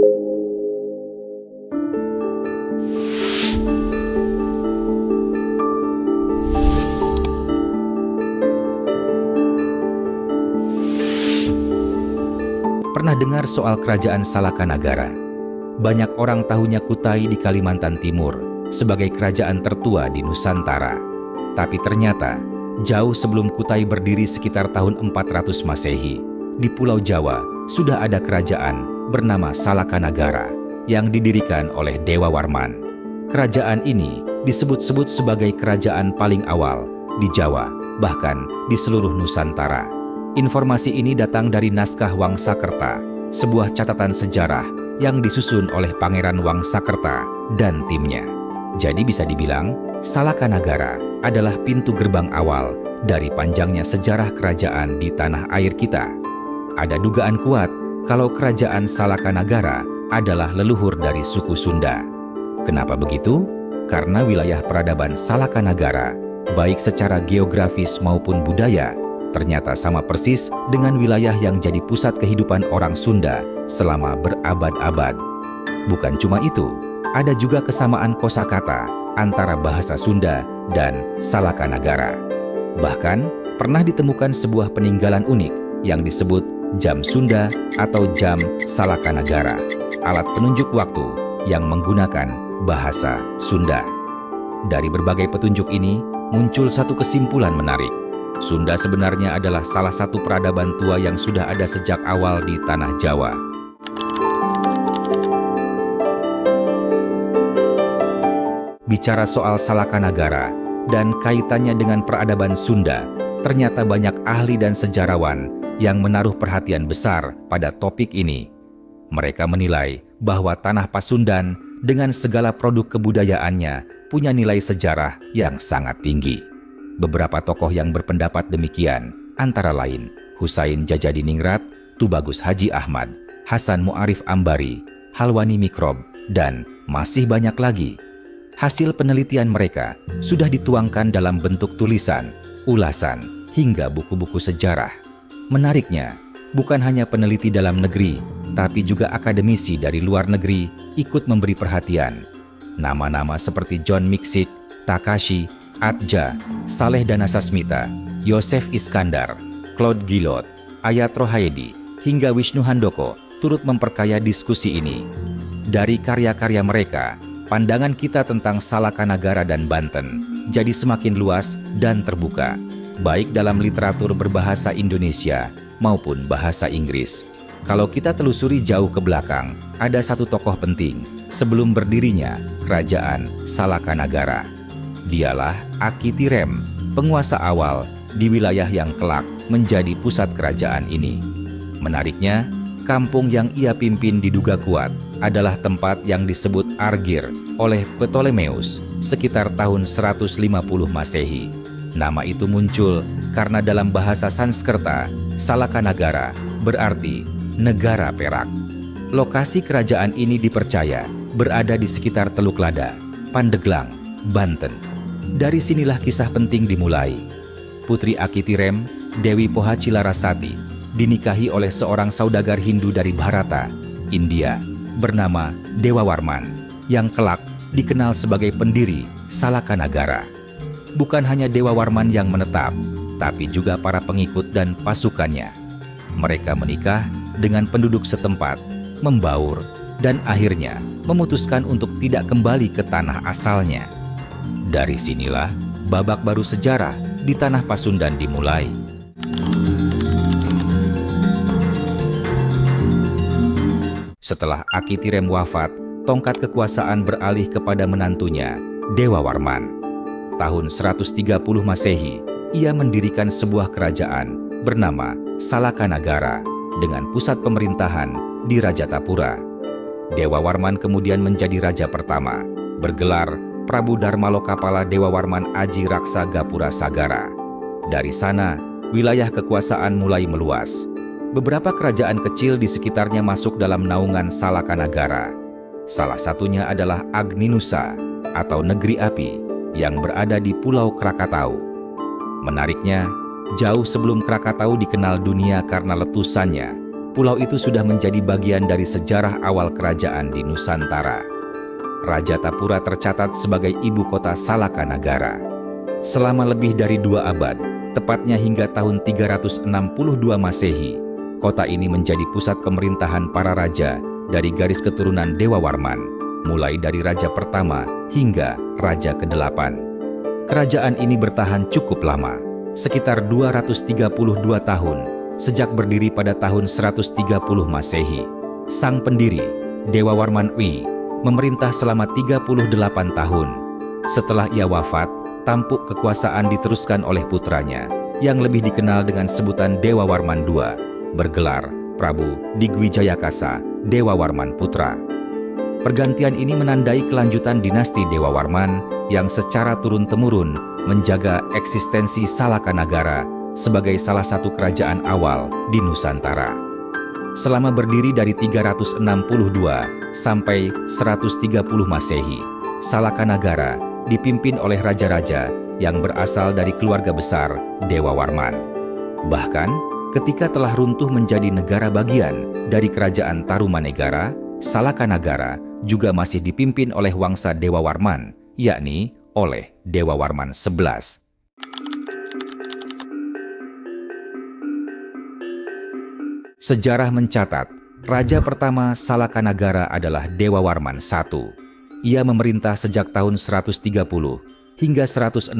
Pernah dengar soal kerajaan Salakanagara? Banyak orang tahunya Kutai di Kalimantan Timur sebagai kerajaan tertua di Nusantara. Tapi ternyata, jauh sebelum Kutai berdiri sekitar tahun 400 Masehi, di Pulau Jawa sudah ada kerajaan bernama Salakanagara yang didirikan oleh Dewa Warman. Kerajaan ini disebut-sebut sebagai kerajaan paling awal di Jawa, bahkan di seluruh Nusantara. Informasi ini datang dari naskah Wangsakerta, sebuah catatan sejarah yang disusun oleh Pangeran Wangsakerta dan timnya. Jadi bisa dibilang, Salakanagara adalah pintu gerbang awal dari panjangnya sejarah kerajaan di tanah air kita. Ada dugaan kuat kalau kerajaan Salakanagara adalah leluhur dari suku Sunda. Kenapa begitu? Karena wilayah peradaban Salakanagara, baik secara geografis maupun budaya, ternyata sama persis dengan wilayah yang jadi pusat kehidupan orang Sunda selama berabad-abad. Bukan cuma itu, ada juga kesamaan kosakata antara bahasa Sunda dan Salakanagara. Bahkan, pernah ditemukan sebuah peninggalan unik yang disebut jam Sunda atau jam Salakanagara, alat penunjuk waktu yang menggunakan bahasa Sunda. Dari berbagai petunjuk ini, muncul satu kesimpulan menarik. Sunda sebenarnya adalah salah satu peradaban tua yang sudah ada sejak awal di tanah Jawa. Bicara soal Salakanagara dan kaitannya dengan peradaban Sunda, ternyata banyak ahli dan sejarawan yang menaruh perhatian besar pada topik ini. Mereka menilai bahwa tanah Pasundan dengan segala produk kebudayaannya punya nilai sejarah yang sangat tinggi. Beberapa tokoh yang berpendapat demikian, antara lain Husain Djajadiningrat, Tubagus Haji Ahmad, Hasan Mu'arif Ambari, Halwani Mikrob, dan masih banyak lagi. Hasil penelitian mereka sudah dituangkan dalam bentuk tulisan, ulasan, hingga buku-buku sejarah. Menariknya, bukan hanya peneliti dalam negeri, tapi juga akademisi dari luar negeri ikut memberi perhatian. Nama-nama seperti John Miksit, Takashi, Atja, Saleh Danasasmita, Yosef Iskandar, Claude Gillot, Ayat Rohaidi, hingga Wisnu Handoko turut memperkaya diskusi ini. Dari karya-karya mereka, pandangan kita tentang Salakanagara dan Banten jadi semakin luas dan terbuka, baik dalam literatur berbahasa Indonesia maupun bahasa Inggris. Kalau kita telusuri jauh ke belakang, ada satu tokoh penting sebelum berdirinya kerajaan Salakanagara. Dialah Aki Tirem, penguasa awal di wilayah yang kelak menjadi pusat kerajaan ini. Menariknya, kampung yang ia pimpin diduga kuat adalah tempat yang disebut Argir oleh Ptolemeus sekitar tahun 150 Masehi. Nama itu muncul karena dalam bahasa Sanskerta, Salakanagara berarti negara perak. Lokasi kerajaan ini dipercaya berada di sekitar Teluk Lada, Pandeglang, Banten. Dari sinilah kisah penting dimulai. Putri Aki Tirem, Dewi Pohacilarasati, dinikahi oleh seorang saudagar Hindu dari Bharata, India, bernama Dewa Warman, yang kelak dikenal sebagai pendiri Salakanagara. Bukan hanya Dewa Warman yang menetap, tapi juga para pengikut dan pasukannya. Mereka menikah dengan penduduk setempat, membaur, dan akhirnya memutuskan untuk tidak kembali ke tanah asalnya. Dari sinilah babak baru sejarah di tanah Pasundan dimulai. Setelah Aki Tirem wafat, tongkat kekuasaan beralih kepada menantunya, Dewa Warman. Tahun 130 Masehi, ia mendirikan sebuah kerajaan bernama Salakanagara dengan pusat pemerintahan di Rajatapura. Dewa Warman kemudian menjadi raja pertama, bergelar Prabu Darmalokapala Dewa Warman Aji Raksa Gapura Sagara. Dari sana, wilayah kekuasaan mulai meluas. Beberapa kerajaan kecil di sekitarnya masuk dalam naungan Salakanagara. Salah satunya adalah Agninusa atau Negeri Api yang berada di Pulau Krakatau. Menariknya, jauh sebelum Krakatau dikenal dunia karena letusannya, pulau itu sudah menjadi bagian dari sejarah awal kerajaan di Nusantara. Rajatapura tercatat sebagai ibu kota Salakanagara. Selama lebih dari 2 abad, tepatnya hingga tahun 362 Masehi, kota ini menjadi pusat pemerintahan para raja dari garis keturunan Dewa Warman, mulai dari raja pertama hingga raja ke-8. Kerajaan ini bertahan cukup lama, sekitar 232 tahun, sejak berdiri pada tahun 130 Masehi. Sang pendiri, Dewa Warman I, memerintah selama 38 tahun. Setelah ia wafat, tampuk kekuasaan diteruskan oleh putranya, yang lebih dikenal dengan sebutan Dewa Warman II, bergelar Prabu Digwijayakasa Dewa Warman Putra. Pergantian ini menandai kelanjutan dinasti Dewa Warman yang secara turun-temurun menjaga eksistensi Salakanagara sebagai salah satu kerajaan awal di Nusantara. Selama berdiri dari 362 sampai 130 Masehi, Salakanagara dipimpin oleh raja-raja yang berasal dari keluarga besar Dewa Warman. Bahkan, ketika telah runtuh menjadi negara bagian dari kerajaan Tarumanegara, Salakanagara juga masih dipimpin oleh wangsa Dewa Warman, yakni oleh Dewa Warman XI. Sejarah mencatat, raja pertama Salakanagara adalah Dewa Warman I. Ia memerintah sejak tahun 130 hingga 168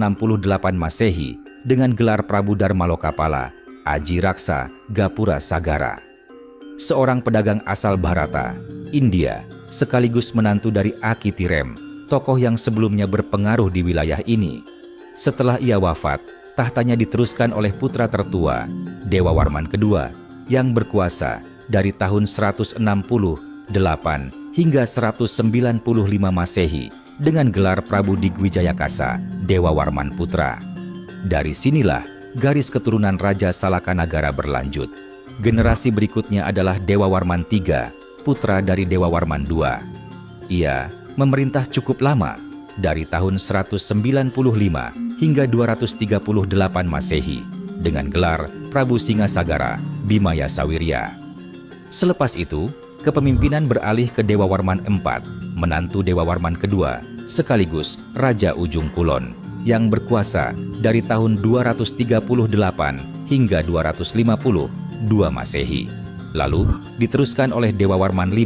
Masehi dengan gelar Prabu Darmalokapala, Aji Raksa, Gapura Sagara. Seorang pedagang asal Bharata, India, sekaligus menantu dari Aki Tirem, tokoh yang sebelumnya berpengaruh di wilayah ini. Setelah ia wafat, tahtanya diteruskan oleh putra tertua, Dewa Warman II, yang berkuasa dari tahun 168 hingga 195 Masehi dengan gelar Prabu Digwijayakasa Dewa Warman Putra. Dari sinilah garis keturunan Raja Salakanagara berlanjut. Generasi berikutnya adalah Dewa Warman III, putra dari Dewa Warman II. Ia memerintah cukup lama, dari tahun 195 hingga 238 Masehi, dengan gelar Prabu Singasagara Bimaya Sawirya. Selepas itu, kepemimpinan beralih ke Dewa Warman IV, menantu Dewa Warman II, sekaligus Raja Ujung Kulon, yang berkuasa dari tahun 238 hingga 252 Masehi. Lalu diteruskan oleh Dewa Warman V,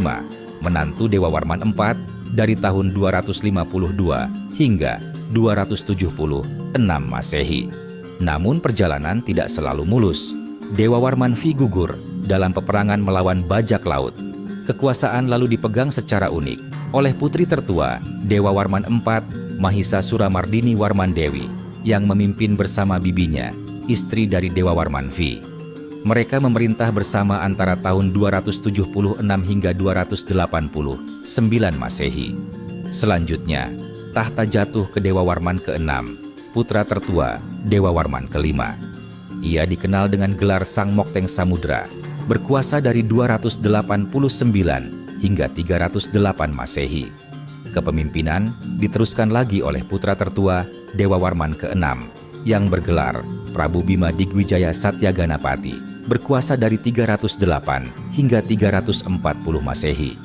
menantu Dewa Warman IV, dari tahun 252 hingga 276 Masehi. Namun perjalanan tidak selalu mulus. Dewa Warman V gugur dalam peperangan melawan bajak laut. Kekuasaan lalu dipegang secara unik oleh putri tertua Dewa Warman IV, Mahisa Suramardini Warman Dewi, yang memimpin bersama bibinya, istri dari Dewa Warman V. Mereka memerintah bersama antara tahun 276 hingga 289 Masehi. Selanjutnya, tahta jatuh ke Dewa Warman ke-6, putra tertua Dewa Warman ke-5. Ia dikenal dengan gelar Sang Mokteng Samudra, berkuasa dari 289 hingga 308 Masehi. Kepemimpinan diteruskan lagi oleh putra tertua Dewa Warman ke-6 yang bergelar Prabu Bima Digwijaya Satyaganapati, berkuasa dari 308 hingga 340 Masehi.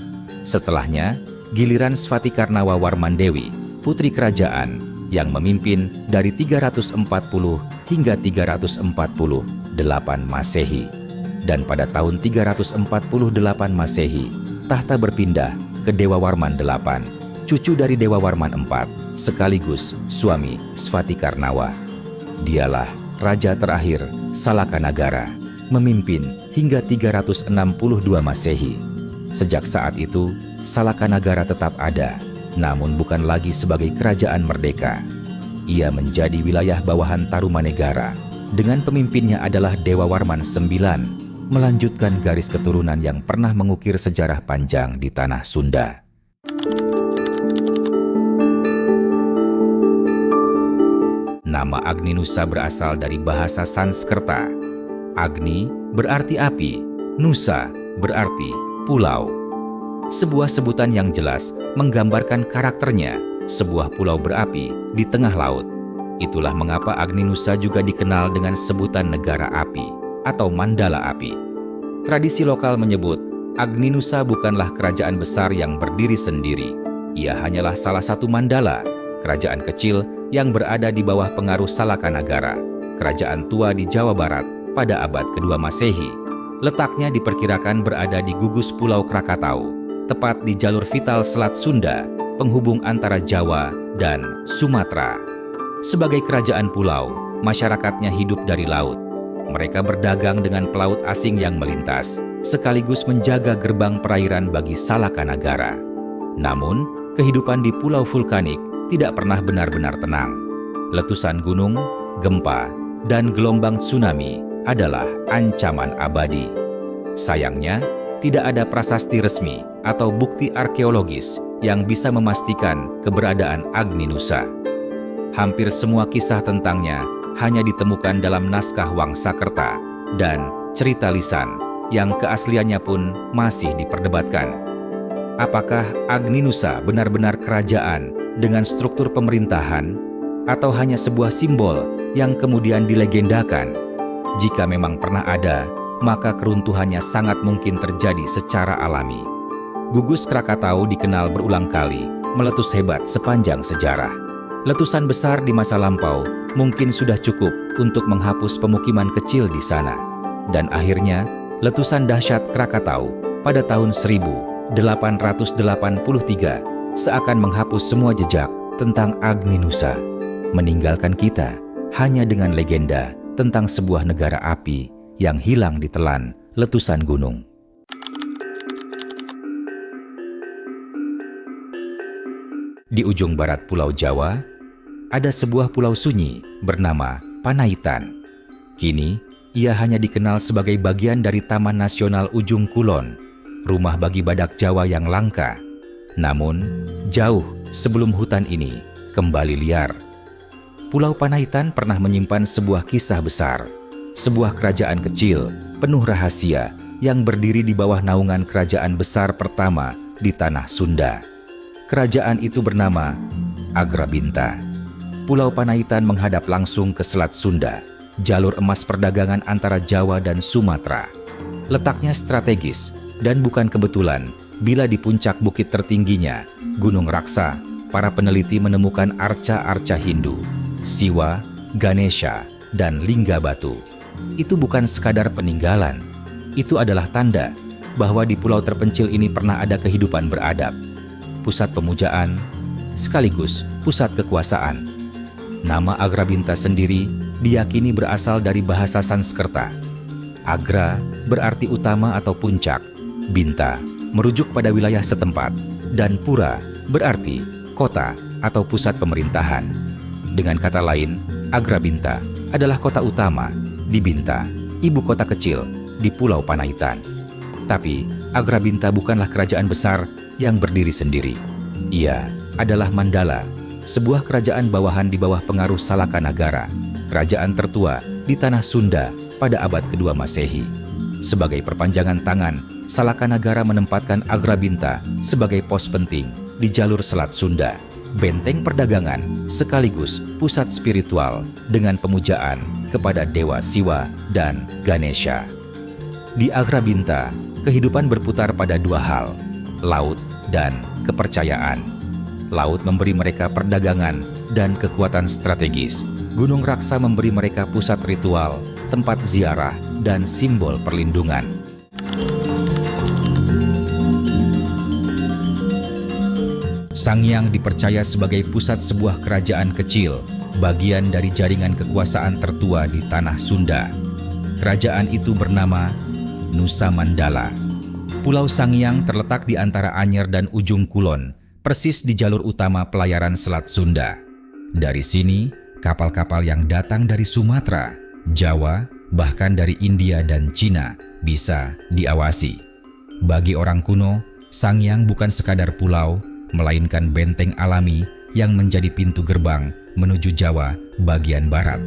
Setelahnya, giliran Svatikarnawa Warman Dewi, putri kerajaan, yang memimpin dari 340 hingga 348 Masehi. Dan pada tahun 348 Masehi, tahta berpindah ke Dewa Warman VIII, cucu dari Dewa Warman IV, sekaligus suami Svatikarnawa. Dialah raja terakhir Salakanagara, memimpin hingga 362 Masehi. Sejak saat itu, Salakanagara tetap ada, namun bukan lagi sebagai kerajaan merdeka. Ia menjadi wilayah bawahan Tarumanegara, dengan pemimpinnya adalah Dewa Warman IX, melanjutkan garis keturunan yang pernah mengukir sejarah panjang di tanah Sunda. Nama Agni Nusa berasal dari bahasa Sanskerta. Agni berarti api, Nusa berarti pulau. Sebuah sebutan yang jelas menggambarkan karakternya, sebuah pulau berapi di tengah laut. Itulah mengapa Agni Nusa juga dikenal dengan sebutan negara api atau Mandala Api. Tradisi lokal menyebut Agninusa bukanlah kerajaan besar yang berdiri sendiri. Ia hanyalah salah satu mandala, kerajaan kecil yang berada di bawah pengaruh Salakanagara, kerajaan tua di Jawa Barat pada abad kedua Masehi. Letaknya diperkirakan berada di gugus Pulau Krakatau, tepat di jalur vital Selat Sunda, penghubung antara Jawa dan Sumatera. Sebagai kerajaan pulau, masyarakatnya hidup dari laut. Mereka berdagang dengan pelaut asing yang melintas, sekaligus menjaga gerbang perairan bagi Salakanagara. Namun, kehidupan di pulau vulkanik tidak pernah benar-benar tenang. Letusan gunung, gempa, dan gelombang tsunami adalah ancaman abadi. Sayangnya, tidak ada prasasti resmi atau bukti arkeologis yang bisa memastikan keberadaan Agninusa. Hampir semua kisah tentangnya hanya ditemukan dalam naskah Wangsakerta dan cerita lisan yang keasliannya pun masih diperdebatkan. Apakah Agninusa benar-benar kerajaan dengan struktur pemerintahan atau hanya sebuah simbol yang kemudian dilegendakan? Jika memang pernah ada, maka keruntuhannya sangat mungkin terjadi secara alami. Gugus Krakatau dikenal berulang kali meletus hebat sepanjang sejarah. Letusan besar di masa lampau mungkin sudah cukup untuk menghapus pemukiman kecil di sana. Dan akhirnya, letusan dahsyat Krakatau pada tahun 1883 seakan menghapus semua jejak tentang Agninusa, meninggalkan kita hanya dengan legenda tentang sebuah negara api yang hilang ditelan letusan gunung. Di ujung barat Pulau Jawa, ada sebuah pulau sunyi bernama Panaitan. Kini, ia hanya dikenal sebagai bagian dari Taman Nasional Ujung Kulon, rumah bagi badak Jawa yang langka. Namun, jauh sebelum hutan ini kembali liar. Pulau Panaitan pernah menyimpan sebuah kisah besar, sebuah kerajaan kecil penuh rahasia yang berdiri di bawah naungan kerajaan besar pertama di tanah Sunda. Kerajaan itu bernama Agrabinta. Pulau Panaitan menghadap langsung ke Selat Sunda, jalur emas perdagangan antara Jawa dan Sumatera. Letaknya strategis dan bukan kebetulan bila di puncak bukit tertingginya, Gunung Raksa, para peneliti menemukan arca-arca Hindu, Siwa, Ganesha, dan Lingga Batu. Itu bukan sekadar peninggalan, itu adalah tanda bahwa di pulau terpencil ini pernah ada kehidupan beradab, pusat pemujaan, sekaligus pusat kekuasaan. Nama Agrabinta sendiri diyakini berasal dari bahasa Sanskerta. Agra berarti utama atau puncak, Binta merujuk pada wilayah setempat, dan Pura berarti kota atau pusat pemerintahan. Dengan kata lain, Agrabinta adalah kota utama di Binta, ibu kota kecil di Pulau Panaitan. Tapi Agrabinta bukanlah kerajaan besar yang berdiri sendiri. Ia adalah Mandala, sebuah kerajaan bawahan di bawah pengaruh Salakanagara, kerajaan tertua di tanah Sunda pada abad kedua Masehi. Sebagai perpanjangan tangan, Salakanagara menempatkan Agrabinta sebagai pos penting di jalur Selat Sunda, benteng perdagangan sekaligus pusat spiritual dengan pemujaan kepada Dewa Siwa dan Ganesha. Di Agrabinta, kehidupan berputar pada dua hal, laut dan kepercayaan. Laut memberi mereka perdagangan dan kekuatan strategis. Gunung Raksa memberi mereka pusat ritual, tempat ziarah, dan simbol perlindungan. Sangyang dipercaya sebagai pusat sebuah kerajaan kecil, bagian dari jaringan kekuasaan tertua di tanah Sunda. Kerajaan itu bernama Nusa Mandala. Pulau Sangyang terletak di antara Anyer dan Ujung Kulon, persis di jalur utama pelayaran Selat Sunda. Dari sini, kapal-kapal yang datang dari Sumatera, Jawa, bahkan dari India dan Cina bisa diawasi. Bagi orang kuno, Sangyang bukan sekadar pulau, melainkan benteng alami yang menjadi pintu gerbang menuju Jawa bagian barat.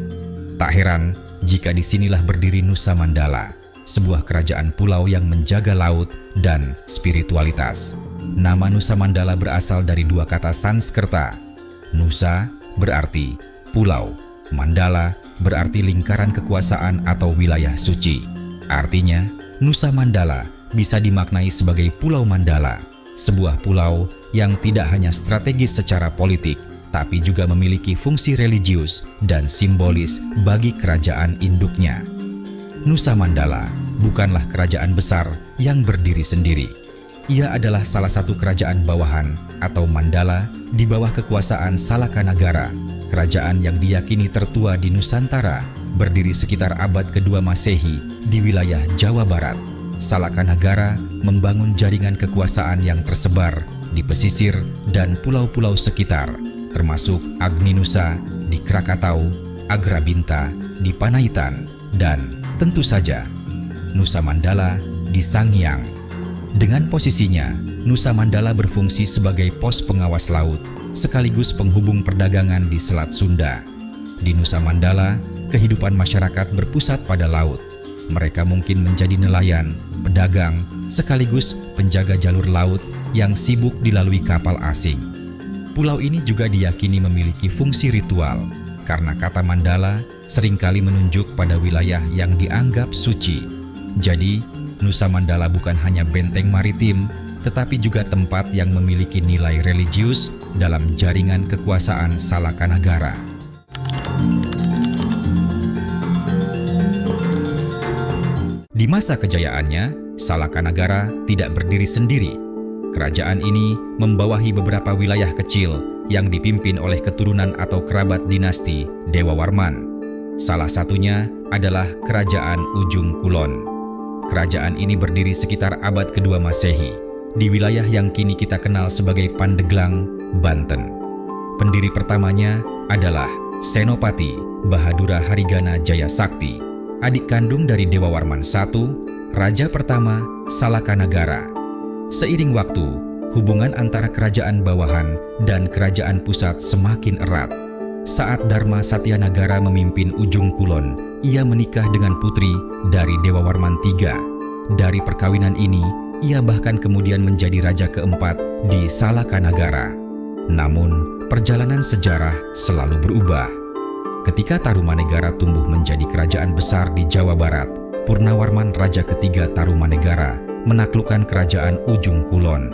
Tak heran jika disinilah berdiri Nusa Mandala, sebuah kerajaan pulau yang menjaga laut dan spiritualitas. Nama Nusa Mandala berasal dari dua kata Sanskerta. Nusa berarti pulau, Mandala berarti lingkaran kekuasaan atau wilayah suci. Artinya, Nusa Mandala bisa dimaknai sebagai Pulau Mandala, sebuah pulau yang tidak hanya strategis secara politik, tapi juga memiliki fungsi religius dan simbolis bagi kerajaan induknya. Nusa Mandala bukanlah kerajaan besar yang berdiri sendiri. Ia adalah salah satu kerajaan bawahan atau mandala di bawah kekuasaan Salakanagara, kerajaan yang diyakini tertua di Nusantara, berdiri sekitar abad kedua Masehi di wilayah Jawa Barat. Salakanagara membangun jaringan kekuasaan yang tersebar di pesisir dan pulau-pulau sekitar, termasuk Agninusa di Krakatau, Agrabinta di Panaitan, dan tentu saja Nusa Mandala di Sangiang. Dengan posisinya, Nusa Mandala berfungsi sebagai pos pengawas laut sekaligus penghubung perdagangan di Selat Sunda. Di Nusa Mandala, kehidupan masyarakat berpusat pada laut. Mereka mungkin menjadi nelayan, pedagang, sekaligus penjaga jalur laut yang sibuk dilalui kapal asing. Pulau ini juga diyakini memiliki fungsi ritual, karena kata Mandala seringkali menunjuk pada wilayah yang dianggap suci. Jadi, Nusa Mandala bukan hanya benteng maritim, tetapi juga tempat yang memiliki nilai religius dalam jaringan kekuasaan Salakanagara. Di masa kejayaannya, Salakanagara tidak berdiri sendiri. Kerajaan ini membawahi beberapa wilayah kecil yang dipimpin oleh keturunan atau kerabat dinasti Dewa Warman. Salah satunya adalah Kerajaan Ujung Kulon. Kerajaan ini berdiri sekitar abad kedua Masehi di wilayah yang kini kita kenal sebagai Pandeglang, Banten. Pendiri pertamanya adalah Senopati Bahadura Harigana Jaya Sakti, adik kandung dari Dewa Warman I, Raja pertama Salakanagara. Seiring waktu, hubungan antara kerajaan bawahan dan kerajaan pusat semakin erat. Saat Dharma Satyanagara memimpin Ujung Kulon, ia menikah dengan putri dari Dewa Warman III. Dari perkawinan ini, ia bahkan kemudian menjadi raja keempat di Salakanagara. Namun, perjalanan sejarah selalu berubah. Ketika Tarumanegara tumbuh menjadi kerajaan besar di Jawa Barat, Purnawarman Raja ketiga Tarumanegara menaklukkan kerajaan Ujung Kulon.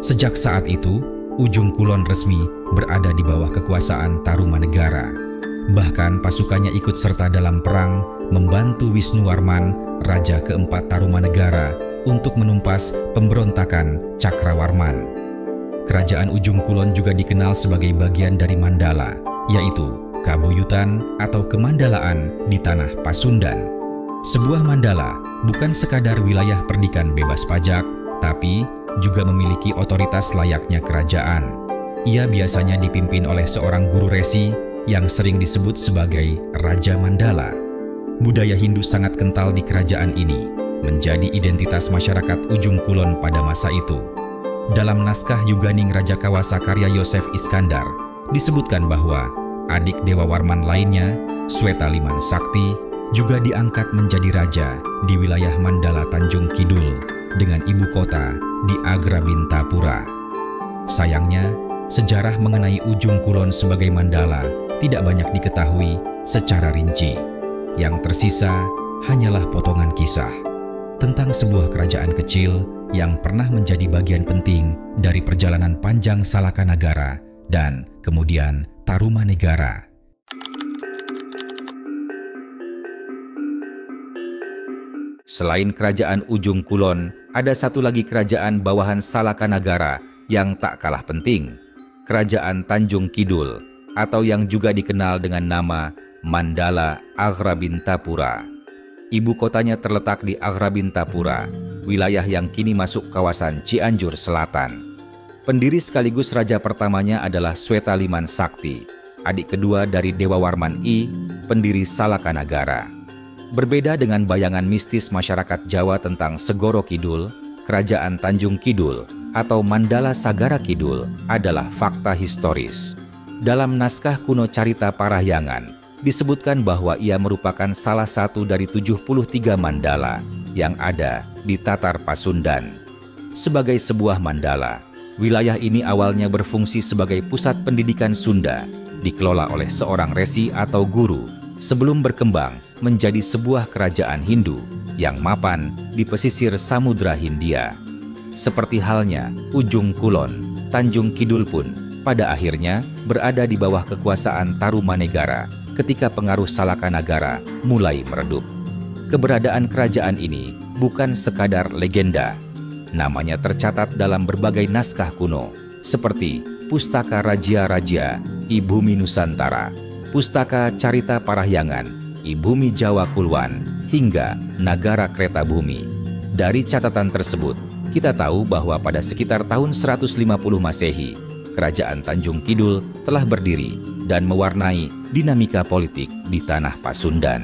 Sejak saat itu, Ujung Kulon resmi berada di bawah kekuasaan Tarumanegara. Bahkan pasukannya ikut serta dalam perang membantu Wisnuwarman, Raja keempat Tarumanegara, untuk menumpas pemberontakan Cakrawarman. Kerajaan Ujung Kulon juga dikenal sebagai bagian dari Mandala, yaitu Kabuyutan atau Kemandalaan di tanah Pasundan. Sebuah mandala bukan sekadar wilayah perdikan bebas pajak, tapi juga memiliki otoritas layaknya kerajaan. Ia biasanya dipimpin oleh seorang guru resi yang sering disebut sebagai Raja Mandala. Budaya Hindu sangat kental di kerajaan ini, menjadi identitas masyarakat Ujung Kulon pada masa itu. Dalam naskah Yuganing Raja Kawasa karya Yosef Iskandar, disebutkan bahwa adik Dewa Warman lainnya, Swetaliman Sakti, juga diangkat menjadi raja di wilayah Mandala Tanjung Kidul dengan ibu kota di Agrabintapura. Sayangnya, sejarah mengenai Ujung Kulon sebagai Mandala tidak banyak diketahui secara rinci. Yang tersisa hanyalah potongan kisah tentang sebuah kerajaan kecil yang pernah menjadi bagian penting dari perjalanan panjang Salakanagara dan kemudian Tarumanegara. Selain kerajaan Ujung Kulon, ada satu lagi kerajaan bawahan Salakanagara yang tak kalah penting, Kerajaan Tanjung Kidul, atau yang juga dikenal dengan nama Mandala Agrabintapura. Ibu kotanya terletak di Agrabintapura, wilayah yang kini masuk kawasan Cianjur Selatan. Pendiri sekaligus raja pertamanya adalah Swetaliman Sakti, adik kedua dari Dewa Warman I, pendiri Salakanagara. Berbeda dengan bayangan mistis masyarakat Jawa tentang Segoro Kidul, Kerajaan Tanjung Kidul atau Mandala Sagara Kidul adalah fakta historis. Dalam naskah kuno Carita Parahyangan, disebutkan bahwa ia merupakan salah satu dari 73 mandala yang ada di Tatar Pasundan. Sebagai sebuah mandala, wilayah ini awalnya berfungsi sebagai pusat pendidikan Sunda, dikelola oleh seorang resi atau guru, sebelum berkembang menjadi sebuah kerajaan Hindu yang mapan di pesisir Samudra Hindia. Seperti halnya Ujung Kulon, Tanjung Kidul pun pada akhirnya berada di bawah kekuasaan Tarumanegara ketika pengaruh Salakanagara mulai meredup. Keberadaan kerajaan ini bukan sekadar legenda. Namanya tercatat dalam berbagai naskah kuno, seperti Pustaka Raja-Raja I Bumi Nusantara, Pustaka Carita Parahyangan I Bumi Jawa Kulwan, hingga Nagara Kereta Bumi. Dari catatan tersebut, kita tahu bahwa pada sekitar tahun 150 Masehi, Kerajaan Tanjung Kidul telah berdiri dan mewarnai dinamika politik di tanah Pasundan.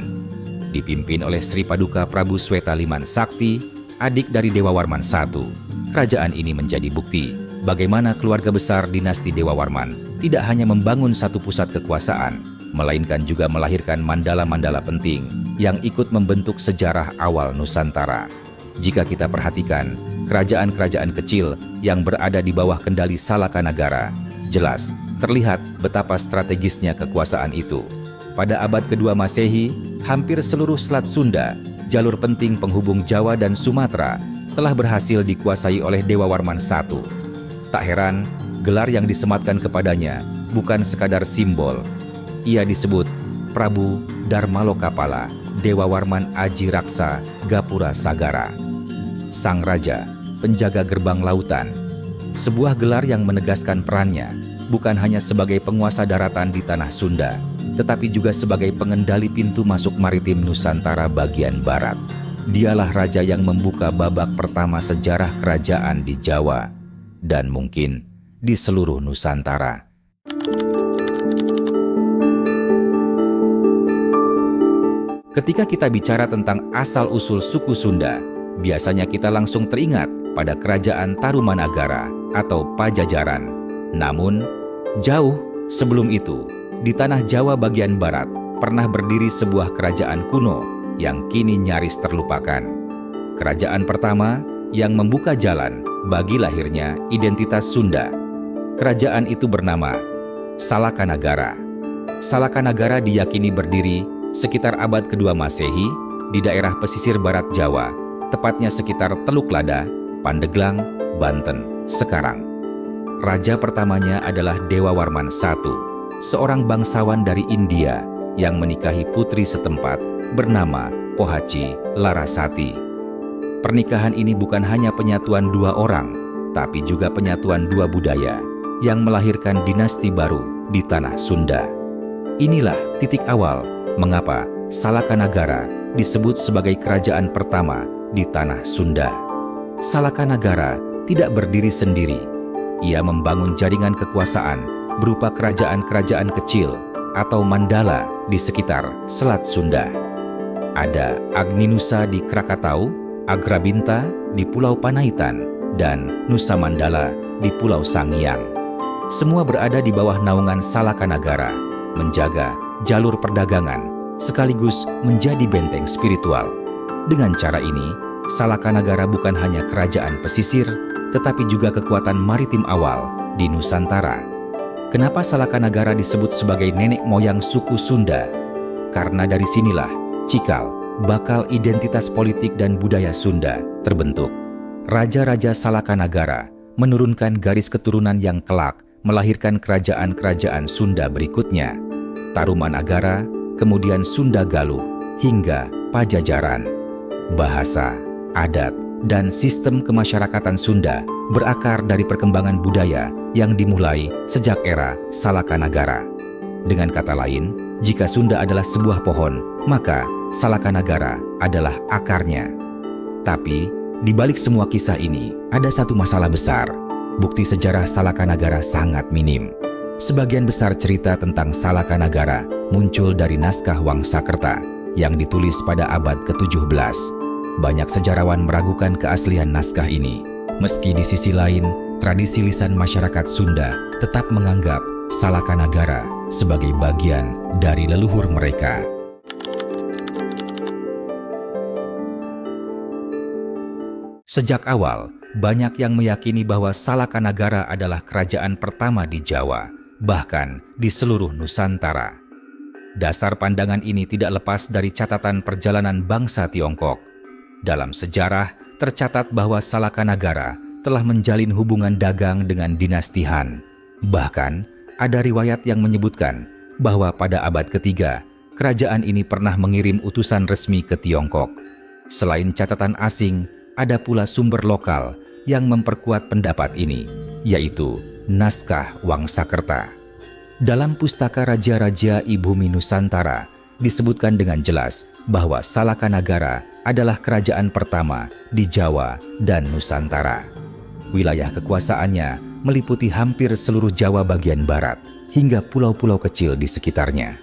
Dipimpin oleh Sri Paduka Prabu Sweta Liman Sakti, adik dari Dewa Warman I, kerajaan ini menjadi bukti bagaimana keluarga besar dinasti Dewa Warman tidak hanya membangun satu pusat kekuasaan, melainkan juga melahirkan mandala-mandala penting yang ikut membentuk sejarah awal Nusantara. Jika kita perhatikan, kerajaan-kerajaan kecil yang berada di bawah kendali Salakanagara, jelas terlihat betapa strategisnya kekuasaan itu. Pada abad kedua Masehi, hampir seluruh Selat Sunda, jalur penting penghubung Jawa dan Sumatera, telah berhasil dikuasai oleh Dewa Warman I. Tak heran, gelar yang disematkan kepadanya bukan sekadar simbol. Ia disebut Prabu Darmalokapala, Dewa Warman Aji Raksa Gapura Sagara, Sang Raja, Penjaga Gerbang Lautan. Sebuah gelar yang menegaskan perannya bukan hanya sebagai penguasa daratan di tanah Sunda, tetapi juga sebagai pengendali pintu masuk maritim Nusantara bagian barat. Dialah raja yang membuka babak pertama sejarah kerajaan di Jawa dan mungkin di seluruh Nusantara. Ketika kita bicara tentang asal-usul suku Sunda, biasanya kita langsung teringat pada kerajaan Tarumanagara atau Pajajaran. Namun, jauh sebelum itu, di tanah Jawa bagian barat pernah berdiri sebuah kerajaan kuno yang kini nyaris terlupakan. Kerajaan pertama yang membuka jalan bagi lahirnya identitas Sunda. Kerajaan itu bernama Salakanagara. Salakanagara diyakini berdiri sekitar abad kedua Masehi di daerah pesisir barat Jawa, tepatnya sekitar Teluk Lada, Pandeglang, Banten, sekarang. Raja pertamanya adalah Dewa Warman I, seorang bangsawan dari India yang menikahi putri setempat bernama Pohaci Larasati. Pernikahan ini bukan hanya penyatuan dua orang, tapi juga penyatuan dua budaya yang melahirkan dinasti baru di tanah Sunda. Inilah titik awal mengapa Salakanagara disebut sebagai kerajaan pertama di tanah Sunda. Salakanagara tidak berdiri sendiri. Ia membangun jaringan kekuasaan berupa kerajaan-kerajaan kecil atau mandala di sekitar Selat Sunda. Ada Agninusa di Krakatau, Agrabinta di Pulau Panaitan, dan Nusa Mandala di Pulau Sangiang. Semua berada di bawah naungan Salakanagara, menjaga jalur perdagangan sekaligus menjadi benteng spiritual. Dengan cara ini, Salakanagara bukan hanya kerajaan pesisir, tetapi juga kekuatan maritim awal di Nusantara. Kenapa Salakanagara disebut sebagai nenek moyang suku Sunda? Karena dari sinilah cikal bakal identitas politik dan budaya Sunda terbentuk. Raja-raja Salakanagara menurunkan garis keturunan yang kelak melahirkan kerajaan-kerajaan Sunda berikutnya. Tarumanagara, kemudian Sunda Galuh, hingga Pajajaran. Bahasa, adat, dan sistem kemasyarakatan Sunda berakar dari perkembangan budaya yang dimulai sejak era Salakanagara. Dengan kata lain, jika Sunda adalah sebuah pohon, maka Salakanagara adalah akarnya. Tapi, di balik semua kisah ini, ada satu masalah besar. Bukti sejarah Salakanagara sangat minim. Sebagian besar cerita tentang Salakanagara muncul dari naskah Wangsakerta yang ditulis pada abad ke-17. Banyak sejarawan meragukan keaslian naskah ini. Meski di sisi lain, tradisi lisan masyarakat Sunda tetap menganggap Salakanagara sebagai bagian dari leluhur mereka. Sejak awal, banyak yang meyakini bahwa Salakanagara adalah kerajaan pertama di Jawa, bahkan di seluruh Nusantara. Dasar pandangan ini tidak lepas dari catatan perjalanan bangsa Tiongkok. Dalam sejarah, tercatat bahwa Salakanagara telah menjalin hubungan dagang dengan dinasti Han. Bahkan, ada riwayat yang menyebutkan bahwa pada abad ketiga, kerajaan ini pernah mengirim utusan resmi ke Tiongkok. Selain catatan asing, ada pula sumber lokal yang memperkuat pendapat ini, yaitu naskah Wangsakerta. Dalam pustaka Raja-Raja Ibumi Nusantara, disebutkan dengan jelas bahwa Salakanagara adalah kerajaan pertama di Jawa dan Nusantara. Wilayah kekuasaannya meliputi hampir seluruh Jawa bagian barat hingga pulau-pulau kecil di sekitarnya.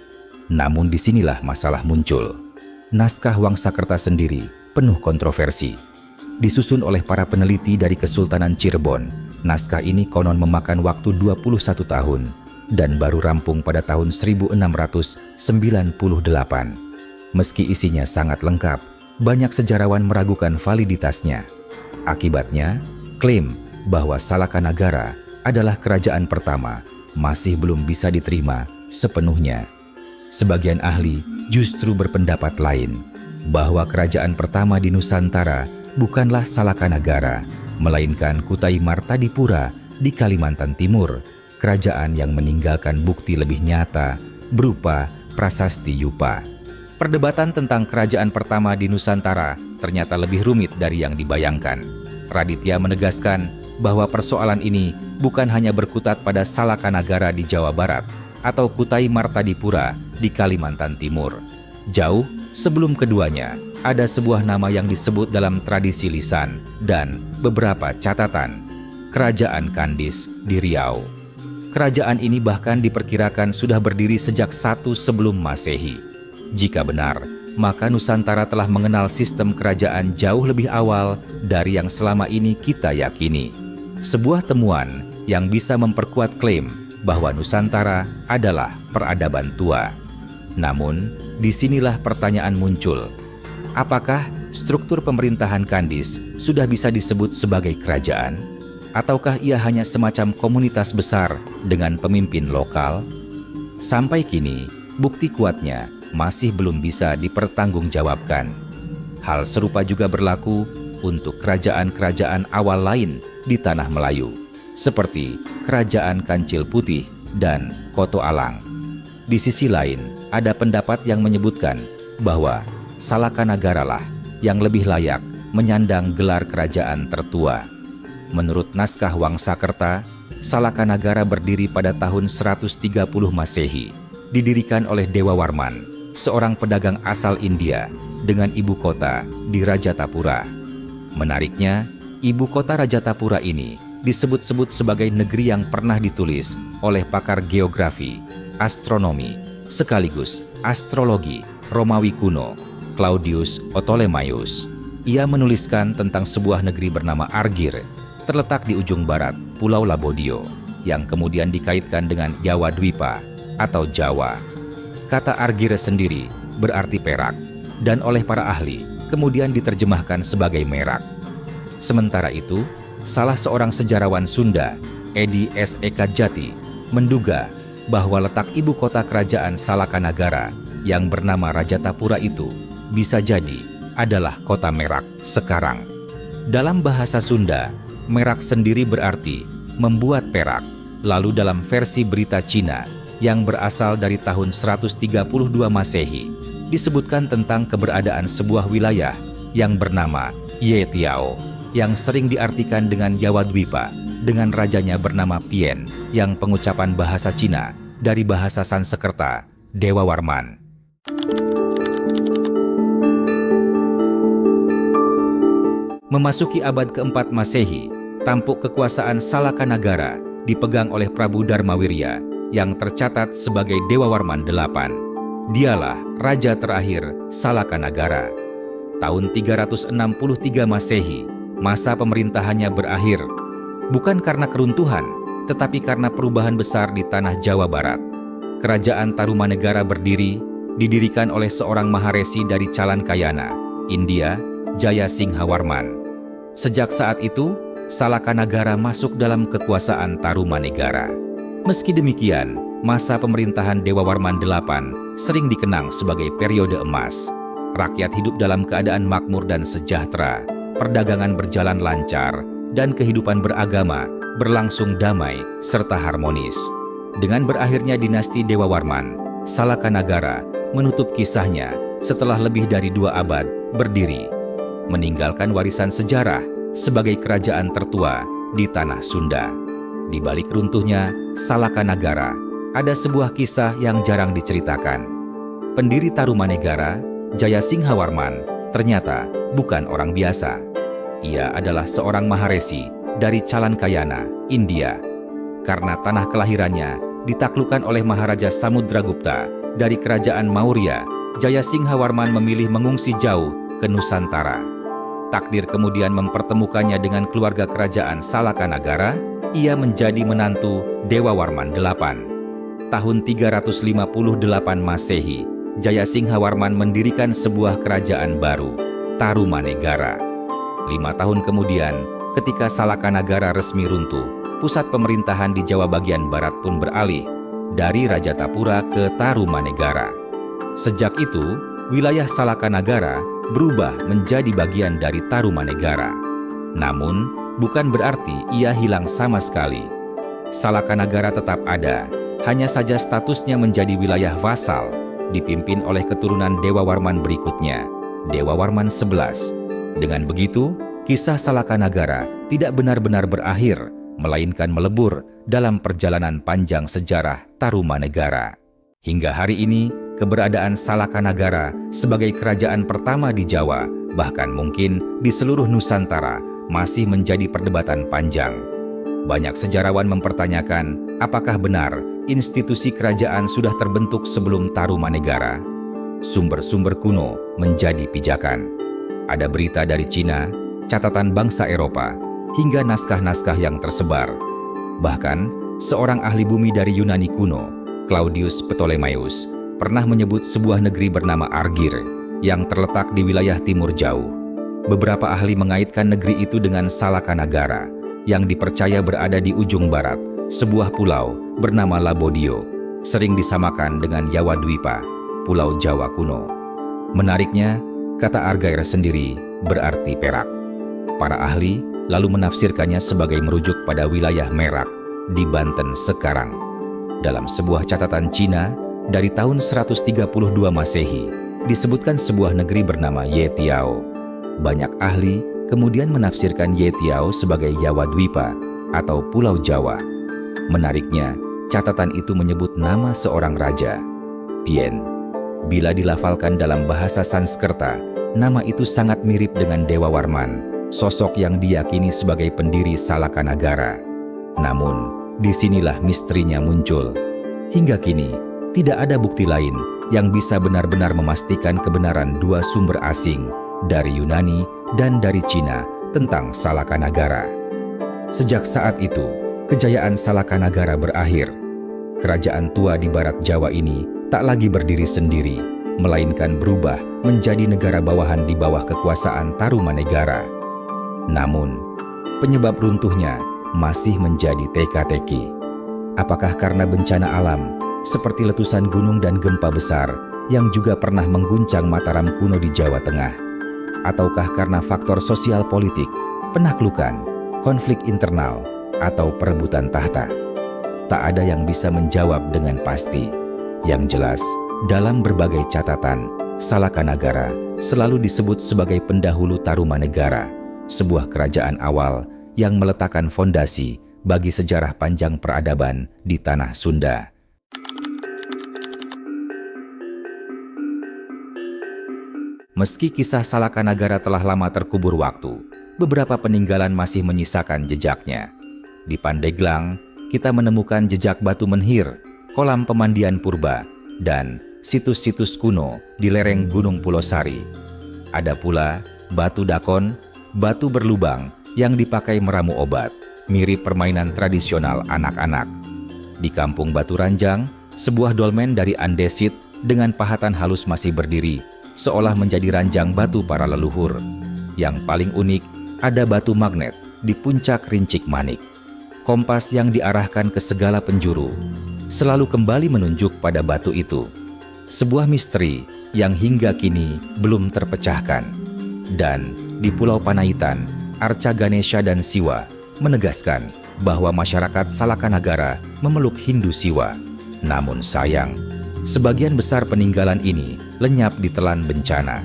Namun disinilah masalah muncul. Naskah Wangsakerta sendiri penuh kontroversi. Disusun oleh para peneliti dari Kesultanan Cirebon, naskah ini konon memakan waktu 21 tahun dan baru rampung pada tahun 1698. Meski isinya sangat lengkap, banyak sejarawan meragukan validitasnya. Akibatnya, klaim bahwa Salakanagara adalah kerajaan pertama masih belum bisa diterima sepenuhnya. Sebagian ahli justru berpendapat lain, bahwa kerajaan pertama di Nusantara bukanlah Salakanagara, melainkan Kutai Martadipura di Kalimantan Timur, kerajaan yang meninggalkan bukti lebih nyata berupa prasasti Yupa. Perdebatan tentang kerajaan pertama di Nusantara ternyata lebih rumit dari yang dibayangkan. Raditya menegaskan bahwa persoalan ini bukan hanya berkutat pada Salakanagara di Jawa Barat atau Kutai Martadipura di Kalimantan Timur. Jauh sebelum keduanya, ada sebuah nama yang disebut dalam tradisi lisan dan beberapa catatan, Kerajaan Kandis di Riau. Kerajaan ini bahkan diperkirakan sudah berdiri sejak 1 sebelum Masehi. Jika benar, maka Nusantara telah mengenal sistem kerajaan jauh lebih awal dari yang selama ini kita yakini. Sebuah temuan yang bisa memperkuat klaim bahwa Nusantara adalah peradaban tua. Namun, disinilah pertanyaan muncul. Apakah struktur pemerintahan Kandis sudah bisa disebut sebagai kerajaan? Ataukah ia hanya semacam komunitas besar dengan pemimpin lokal? Sampai kini, bukti kuatnya masih belum bisa dipertanggungjawabkan. Hal serupa juga berlaku untuk kerajaan-kerajaan awal lain di Tanah Melayu, seperti Kerajaan Kancil Putih dan Koto Alang. Di sisi lain, ada pendapat yang menyebutkan bahwa Salakanagara lah yang lebih layak menyandang gelar kerajaan tertua. Menurut naskah Wangsakerta, Salakanagara berdiri pada tahun 130 Masehi, didirikan oleh Dewa Warman, seorang pedagang asal India dengan ibu kota di Rajatapura. Menariknya, ibu kota Rajatapura ini disebut-sebut sebagai negeri yang pernah ditulis oleh pakar geografi, astronomi, sekaligus astrologi Romawi kuno, Claudius Ptolemaios. Ia menuliskan tentang sebuah negeri bernama Argir, terletak di ujung barat Pulau Labodio, yang kemudian dikaitkan dengan Yawadwipa atau Jawa. Kata Argir sendiri berarti perak, dan oleh para ahli kemudian diterjemahkan sebagai merak. Sementara itu, salah seorang sejarawan Sunda, Edi S. Ekadjati, menduga bahwa letak ibu kota kerajaan Salakanagara yang bernama Rajatapura itu bisa jadi adalah kota Merak sekarang. Dalam bahasa Sunda, merak sendiri berarti membuat perak. Lalu dalam versi berita Cina yang berasal dari tahun 132 Masehi, disebutkan tentang keberadaan sebuah wilayah yang bernama Yetiao, yang sering diartikan dengan Yawadwipa, dengan rajanya bernama Pien, yang pengucapan bahasa Cina dari bahasa Sansekerta, Dewa Warman. Memasuki abad keempat Masehi, tampuk kekuasaan Salakanagara dipegang oleh Prabu Dharmawirya yang tercatat sebagai Dewa Warman VIII. Dialah raja terakhir Salakanagara. Tahun 363 Masehi, masa pemerintahannya berakhir. Bukan karena keruntuhan, tetapi karena perubahan besar di tanah Jawa Barat. Kerajaan Tarumanegara berdiri, didirikan oleh seorang maharesi dari Calankayana, India, Jaya Singhawarman. Sejak saat itu, Salakanagara masuk dalam kekuasaan Tarumanegara. Meski demikian, masa pemerintahan Dewa Warman VIII sering dikenang sebagai periode emas. Rakyat hidup dalam keadaan makmur dan sejahtera, perdagangan berjalan lancar, dan kehidupan beragama berlangsung damai serta harmonis. Dengan berakhirnya dinasti Dewa Warman, Salakanagara menutup kisahnya setelah lebih dari 2 abad berdiri, meninggalkan warisan sejarah sebagai kerajaan tertua di tanah Sunda. Di balik runtuhnya Salakanagara, ada sebuah kisah yang jarang diceritakan. Pendiri Tarumanegara, Jayasinghawarman, ternyata bukan orang biasa. Ia adalah seorang maharesi dari Chalankayana, India. Karena tanah kelahirannya ditaklukkan oleh Maharaja Samudragupta dari kerajaan Maurya, Jayasinghawarman memilih mengungsi jauh ke Nusantara. Takdir kemudian mempertemukannya dengan keluarga kerajaan Salakanagara. Ia menjadi menantu Dewa Warman VIII. Tahun 358 Masehi, Jayasinghawarman mendirikan sebuah kerajaan baru, Tarumanegara. 5 tahun kemudian, ketika Salakanagara resmi runtuh, pusat pemerintahan di Jawa bagian barat pun beralih dari Rajatapura ke Tarumanegara. Sejak itu, wilayah Salakanagara berubah menjadi bagian dari Tarumanegara. Namun, bukan berarti ia hilang sama sekali. Salakanagara tetap ada, hanya saja statusnya menjadi wilayah vasal, dipimpin oleh keturunan Dewa Warman berikutnya, Dewa Warman XI. Dengan begitu, kisah Salakanagara tidak benar-benar berakhir, melainkan melebur dalam perjalanan panjang sejarah Tarumanegara. Hingga hari ini, keberadaan Salakanagara sebagai kerajaan pertama di Jawa, bahkan mungkin di seluruh Nusantara, masih menjadi perdebatan panjang. Banyak sejarawan mempertanyakan, apakah benar institusi kerajaan sudah terbentuk sebelum Tarumanegara? Sumber-sumber kuno menjadi pijakan. Ada berita dari Cina, catatan bangsa Eropa, hingga naskah-naskah yang tersebar. Bahkan, seorang ahli bumi dari Yunani kuno, Claudius Ptolemaios, pernah menyebut sebuah negeri bernama Argir yang terletak di wilayah timur jauh. Beberapa ahli mengaitkan negeri itu dengan Salakanagara, yang dipercaya berada di ujung barat, sebuah pulau bernama Labodio, sering disamakan dengan Yawadwipa, Pulau Jawa kuno. Menariknya, kata Argir sendiri berarti perak. Para ahli lalu menafsirkannya sebagai merujuk pada wilayah Merak di Banten sekarang. Dalam sebuah catatan Cina dari tahun 132 Masehi, disebutkan sebuah negeri bernama Yetiao. Banyak ahli kemudian menafsirkan Yetiao sebagai Yawadwipa atau Pulau Jawa. Menariknya, catatan itu menyebut nama seorang raja, Pien. Bila dilafalkan dalam bahasa Sanskerta, nama itu sangat mirip dengan Dewa Warman, sosok yang diyakini sebagai pendiri Salakanagara. Namun, disinilah misterinya muncul. Hingga kini, tidak ada bukti lain yang bisa benar-benar memastikan kebenaran 2 sumber asing dari Yunani dan dari Cina tentang Salakanagara. Sejak saat itu, kejayaan Salakanagara berakhir. Kerajaan tua di barat Jawa ini tak lagi berdiri sendiri, melainkan berubah menjadi negara bawahan di bawah kekuasaan Tarumanegara. Namun, penyebab runtuhnya masih menjadi teka-teki. Apakah karena bencana alam, seperti letusan gunung dan gempa besar yang juga pernah mengguncang Mataram kuno di Jawa Tengah? Ataukah karena faktor sosial politik, penaklukan, konflik internal, atau perebutan tahta? Tak ada yang bisa menjawab dengan pasti. Yang jelas, dalam berbagai catatan, Salakanagara selalu disebut sebagai pendahulu Tarumanegara, sebuah kerajaan awal yang meletakkan fondasi bagi sejarah panjang peradaban di tanah Sunda. Meski kisah Salakanagara telah lama terkubur waktu, beberapa peninggalan masih menyisakan jejaknya. Di Pandeglang, kita menemukan jejak batu menhir, kolam pemandian purba, dan situs-situs kuno di lereng Gunung Pulosari. Ada pula batu dakon, batu berlubang yang dipakai meramu obat, mirip permainan tradisional anak-anak. Di Kampung Batu Ranjang, sebuah dolmen dari andesit dengan pahatan halus masih berdiri, seolah menjadi ranjang batu para leluhur. Yang paling unik, ada batu magnet di puncak Rincik Manik. Kompas yang diarahkan ke segala penjuru selalu kembali menunjuk pada batu itu. Sebuah misteri yang hingga kini belum terpecahkan. Dan di Pulau Panaitan, Arca Ganesha dan Siwa menegaskan bahwa masyarakat Salakanagara memeluk Hindu Siwa. Namun sayang, sebagian besar peninggalan ini lenyap ditelan bencana.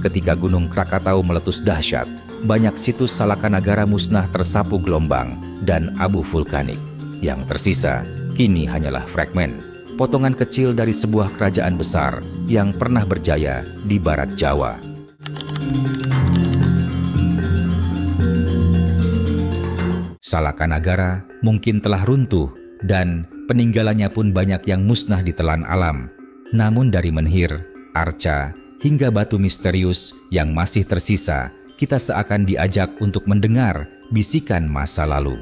Ketika Gunung Krakatau meletus dahsyat, banyak situs Salakanagara musnah tersapu gelombang dan abu vulkanik. Yang tersisa kini hanyalah fragmen, potongan kecil dari sebuah kerajaan besar yang pernah berjaya di barat Jawa. Salakanagara mungkin telah runtuh dan peninggalannya pun banyak yang musnah ditelan alam. Namun dari menhir, arca, hingga batu misterius yang masih tersisa, kita seakan diajak untuk mendengar bisikan masa lalu.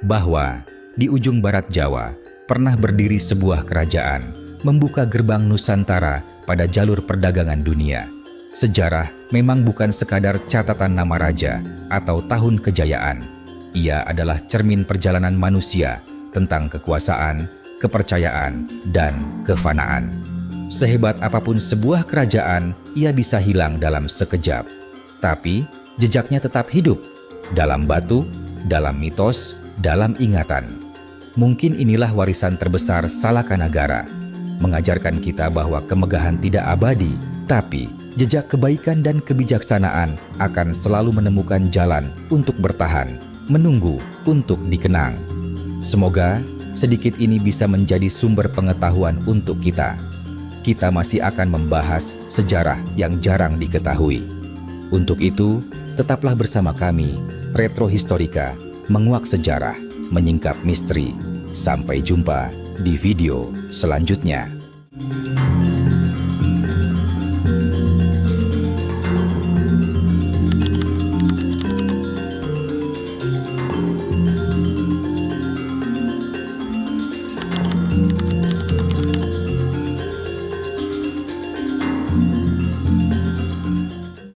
Bahwa di ujung barat Jawa pernah berdiri sebuah kerajaan, membuka gerbang Nusantara pada jalur perdagangan dunia. Sejarah memang bukan sekadar catatan nama raja atau tahun kejayaan. Ia adalah cermin perjalanan manusia tentang kekuasaan, kepercayaan, dan kefanaan. Sehebat apapun sebuah kerajaan, ia bisa hilang dalam sekejap. Tapi jejaknya tetap hidup dalam batu, dalam mitos, dalam ingatan. Mungkin inilah warisan terbesar Salakanagara, mengajarkan kita bahwa kemegahan tidak abadi, tapi jejak kebaikan dan kebijaksanaan akan selalu menemukan jalan untuk bertahan, menunggu untuk dikenang. Semoga sedikit ini bisa menjadi sumber pengetahuan untuk kita. Kita masih akan membahas sejarah yang jarang diketahui. Untuk itu, tetaplah bersama kami, Retro Historika, menguak sejarah, menyingkap misteri. Sampai jumpa di video selanjutnya.